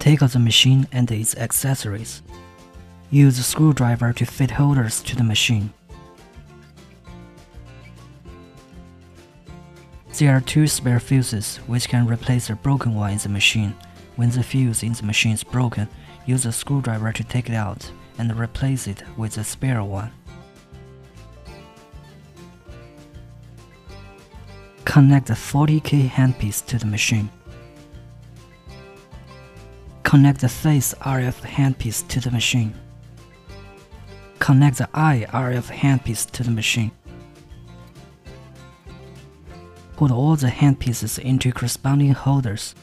Take out the machine and its accessories. Use a screwdriver to fit holders to the machine. There are 2 spare fuses which can replace the broken one in the machine. When the fuse in the machine is broken, use a screwdriver to take it out and replace it with the spare one. Connect the 40K handpiece to the machine. Connect the face RF handpiece to the machine. Connect the eye RF handpiece to the machine. Put all the handpieces into corresponding holders.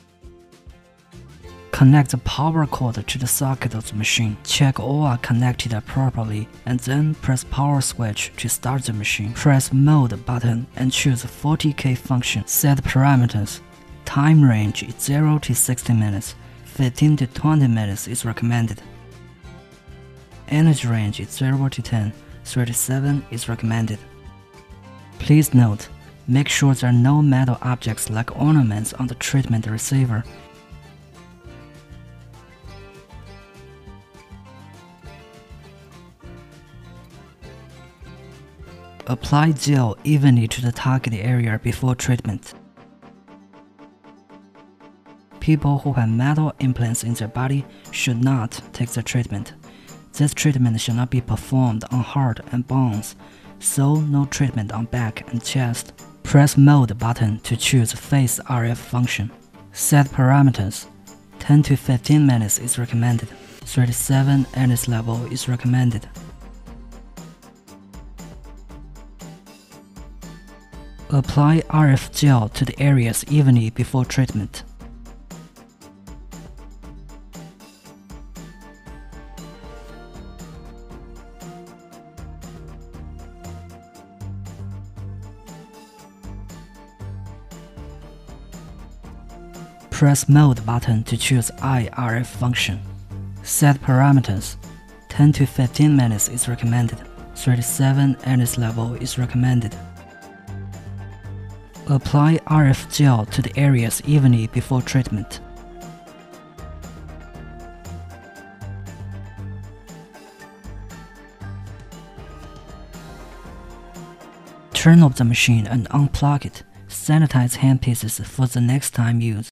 Connect the power cord to the socket of the machine. Check all are connected properly and then press power switch to start the machine. Press mode button and choose 40K function. Set parameters. Time range is 0 to 60 minutes. 15 to 20 minutes is recommended. Energy range is 0 to 10. 37 is recommended. Please note, make sure there are no metal objects like ornaments on the treatment receiver. Apply gel evenly to the target area before treatment. People who have metal implants in their body should not take the treatment. This treatment should not be performed on heart and bones, so no treatment on back and chest. Press mode button to choose face RF function. Set parameters. 10 to 15 minutes is recommended. 37 energy level is recommended. Apply RF gel to the areas evenly before treatment. Press mode button to choose eye RF function. Set parameters. 10 to 15 minutes is recommended. 37 energy level is recommended. Apply RF gel to the areas evenly before treatment. Turn off the machine and unplug it. Sanitize handpieces for the next time use.